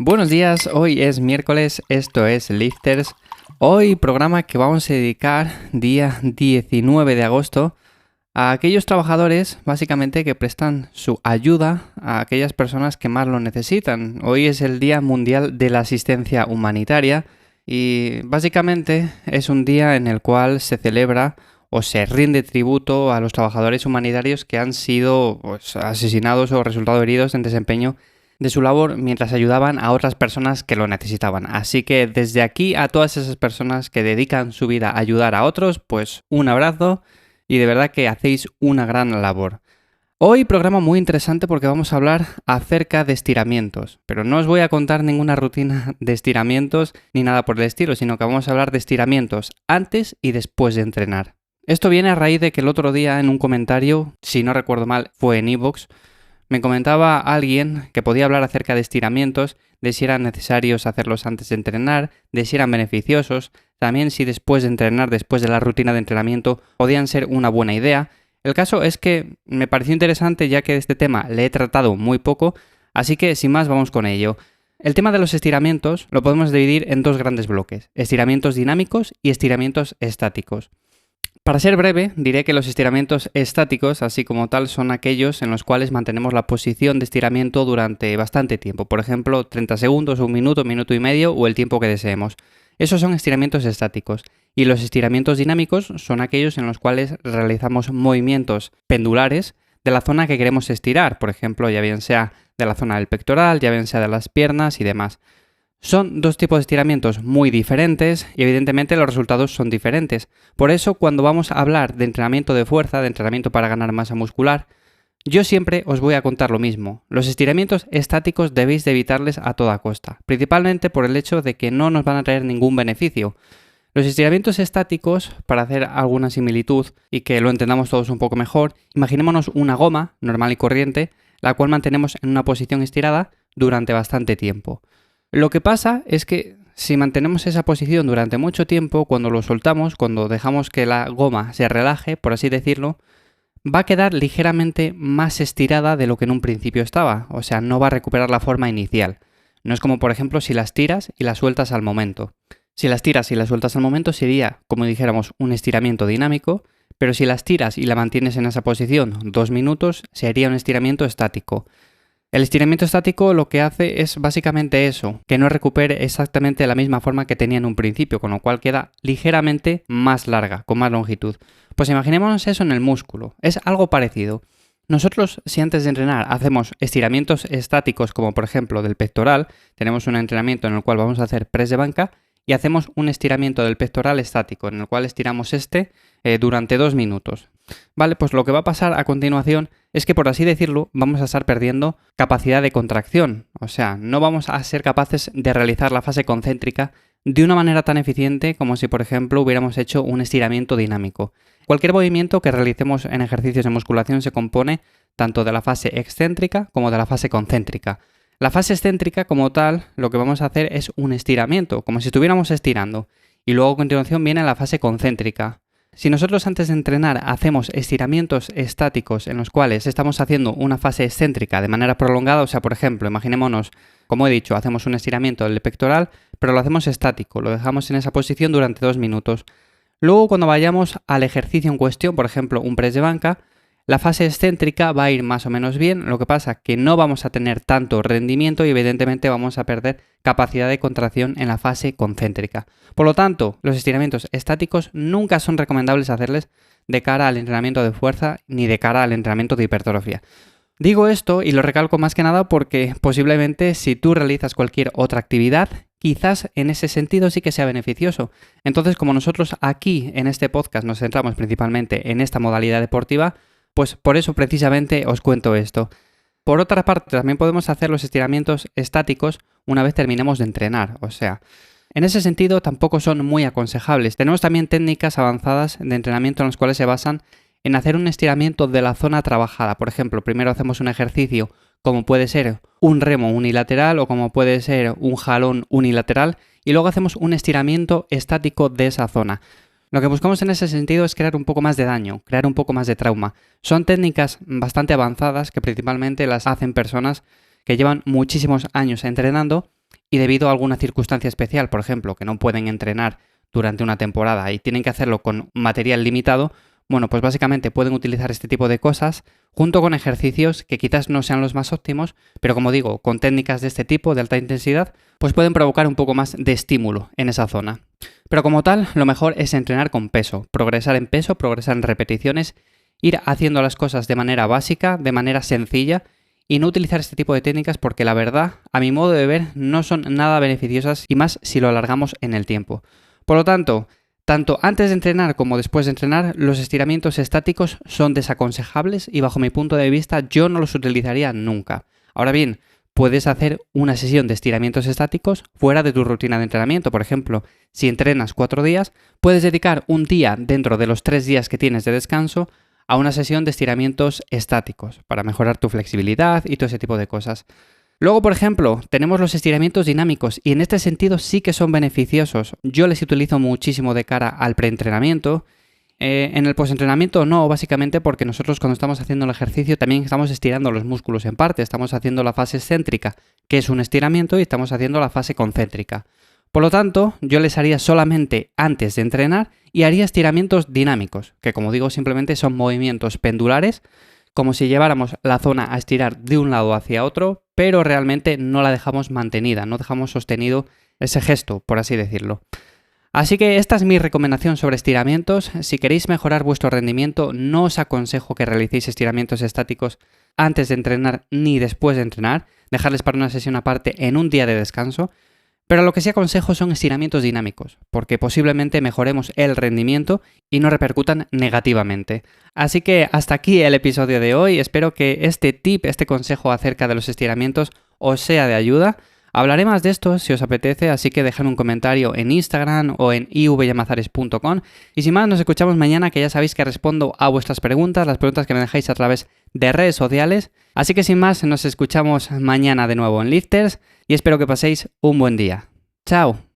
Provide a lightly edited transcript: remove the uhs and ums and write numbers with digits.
Buenos días, hoy es miércoles, esto es Lifters. Hoy programa que vamos a dedicar día 19 de agosto a aquellos trabajadores básicamente que prestan su ayuda a aquellas personas que más lo necesitan. Hoy es el Día Mundial de la Asistencia Humanitaria y básicamente es un día en el cual se celebra o se rinde tributo a los trabajadores humanitarios que han sido asesinados o resultado heridos en desempeño de su labor mientras ayudaban a otras personas que lo necesitaban. Así que desde aquí a todas esas personas que dedican su vida a ayudar a otros, pues un abrazo y de verdad que hacéis una gran labor. Hoy programa muy interesante porque vamos a hablar acerca de estiramientos, pero no os voy a contar ninguna rutina de estiramientos ni nada por el estilo, sino que vamos a hablar de estiramientos antes y después de entrenar. Esto viene a raíz de que el otro día en un comentario, si no recuerdo mal, fue en iVoox, me comentaba alguien que podía hablar acerca de estiramientos, de si eran necesarios hacerlos antes de entrenar, de si eran beneficiosos, también si después de entrenar, después de la rutina de entrenamiento, podían ser una buena idea. El caso es que me pareció interesante ya que este tema le he tratado muy poco, así que sin más vamos con ello. El tema de los estiramientos lo podemos dividir en dos grandes bloques, estiramientos dinámicos y estiramientos estáticos. Para ser breve, diré que los estiramientos estáticos, así como tal, son aquellos en los cuales mantenemos la posición de estiramiento durante bastante tiempo, por ejemplo, 30 segundos, un minuto y medio o el tiempo que deseemos. Esos son estiramientos estáticos. Y los estiramientos dinámicos son aquellos en los cuales realizamos movimientos pendulares de la zona que queremos estirar, por ejemplo, ya bien sea de la zona del pectoral, ya bien sea de las piernas y demás. Son dos tipos de estiramientos muy diferentes y evidentemente los resultados son diferentes. Por eso cuando vamos a hablar de entrenamiento de fuerza, de entrenamiento para ganar masa muscular, yo siempre os voy a contar lo mismo. Los estiramientos estáticos debéis de evitarles a toda costa, principalmente por el hecho de que no nos van a traer ningún beneficio. Los estiramientos estáticos, para hacer alguna similitud y que lo entendamos todos un poco mejor, imaginémonos una goma normal y corriente, la cual mantenemos en una posición estirada durante bastante tiempo. Lo que pasa es que si mantenemos esa posición durante mucho tiempo, cuando lo soltamos, cuando dejamos que la goma se relaje, por así decirlo, va a quedar ligeramente más estirada de lo que en un principio estaba, o sea, no va a recuperar la forma inicial. No es como, por ejemplo, si las tiras y las sueltas al momento. Si las tiras y las sueltas al momento sería, como dijéramos, un estiramiento dinámico, pero si las tiras y la mantienes en esa posición 2 minutos, sería un estiramiento estático. El estiramiento estático lo que hace es básicamente eso, que no recupere exactamente la misma forma que tenía en un principio, con lo cual queda ligeramente más larga, con más longitud. Pues imaginémonos eso en el músculo, es algo parecido. Nosotros, si antes de entrenar hacemos estiramientos estáticos, como por ejemplo del pectoral, tenemos un entrenamiento en el cual vamos a hacer press de banca y hacemos un estiramiento del pectoral estático, en el cual estiramos durante 2 minutos. Vale, pues lo que va a pasar a continuación es que, por así decirlo, vamos a estar perdiendo capacidad de contracción. O sea, no vamos a ser capaces de realizar la fase concéntrica de una manera tan eficiente como si, por ejemplo, hubiéramos hecho un estiramiento dinámico. Cualquier movimiento que realicemos en ejercicios de musculación se compone tanto de la fase excéntrica como de la fase concéntrica. La fase excéntrica, como tal, lo que vamos a hacer es un estiramiento, como si estuviéramos estirando. Y luego a continuación viene la fase concéntrica. Si nosotros antes de entrenar hacemos estiramientos estáticos en los cuales estamos haciendo una fase excéntrica de manera prolongada, o sea, por ejemplo, imaginémonos, como he dicho, hacemos un estiramiento del pectoral, pero lo hacemos estático, lo dejamos en esa posición durante 2 minutos. Luego, cuando vayamos al ejercicio en cuestión, por ejemplo, un press de banca, la fase excéntrica va a ir más o menos bien, lo que pasa que no vamos a tener tanto rendimiento y evidentemente vamos a perder capacidad de contracción en la fase concéntrica. Por lo tanto, los estiramientos estáticos nunca son recomendables hacerles de cara al entrenamiento de fuerza ni de cara al entrenamiento de hipertrofia. Digo esto y lo recalco más que nada porque posiblemente si tú realizas cualquier otra actividad, quizás en ese sentido sí que sea beneficioso. Entonces, como nosotros aquí en este podcast nos centramos principalmente en esta modalidad deportiva, pues por eso precisamente os cuento esto. Por otra parte, también podemos hacer los estiramientos estáticos una vez terminemos de entrenar. O sea, en ese sentido tampoco son muy aconsejables. Tenemos también técnicas avanzadas de entrenamiento en las cuales se basan en hacer un estiramiento de la zona trabajada. Por ejemplo, primero hacemos un ejercicio como puede ser un remo unilateral o como puede ser un jalón unilateral y luego hacemos un estiramiento estático de esa zona. Lo que buscamos en ese sentido es crear un poco más de daño, crear un poco más de trauma. Son técnicas bastante avanzadas que principalmente las hacen personas que llevan muchísimos años entrenando y debido a alguna circunstancia especial, por ejemplo, que no pueden entrenar durante una temporada y tienen que hacerlo con material limitado, bueno, pues básicamente pueden utilizar este tipo de cosas junto con ejercicios que quizás no sean los más óptimos, pero como digo, con técnicas de este tipo, de alta intensidad, pues pueden provocar un poco más de estímulo en esa zona. Pero como tal, lo mejor es entrenar con peso, progresar en peso, progresar en repeticiones, ir haciendo las cosas de manera básica, de manera sencilla y no utilizar este tipo de técnicas porque la verdad, a mi modo de ver, no son nada beneficiosas y más si lo alargamos en el tiempo. Por lo tanto antes de entrenar como después de entrenar, los estiramientos estáticos son desaconsejables y bajo mi punto de vista yo no los utilizaría nunca. Ahora bien, puedes hacer una sesión de estiramientos estáticos fuera de tu rutina de entrenamiento. Por ejemplo, si entrenas 4 días, puedes dedicar un día dentro de los 3 días que tienes de descanso a una sesión de estiramientos estáticos para mejorar tu flexibilidad y todo ese tipo de cosas. Luego, por ejemplo, tenemos los estiramientos dinámicos y en este sentido sí que son beneficiosos. Yo les utilizo muchísimo de cara al preentrenamiento. En el postentrenamiento no, básicamente porque nosotros cuando estamos haciendo el ejercicio también estamos estirando los músculos en parte. Estamos haciendo la fase excéntrica, que es un estiramiento, y estamos haciendo la fase concéntrica. Por lo tanto, yo les haría solamente antes de entrenar y haría estiramientos dinámicos, que como digo simplemente son movimientos pendulares, como si lleváramos la zona a estirar de un lado hacia otro, pero realmente no la dejamos mantenida, no dejamos sostenido ese gesto, por así decirlo. Así que esta es mi recomendación sobre estiramientos. Si queréis mejorar vuestro rendimiento, no os aconsejo que realicéis estiramientos estáticos antes de entrenar ni después de entrenar, dejarles para una sesión aparte en un día de descanso. Pero lo que sí aconsejo son estiramientos dinámicos, porque posiblemente mejoremos el rendimiento y no repercutan negativamente. Así que hasta aquí el episodio de hoy. Espero que este tip, este consejo acerca de los estiramientos os sea de ayuda. Hablaré más de esto si os apetece, así que dejadme un comentario en Instagram o en ivyamazares.com. Y sin más, nos escuchamos mañana, que ya sabéis que respondo a vuestras preguntas, las preguntas que me dejáis a través de redes sociales. Así que sin más, nos escuchamos mañana de nuevo en Lifters y espero que paséis un buen día. ¡Chao!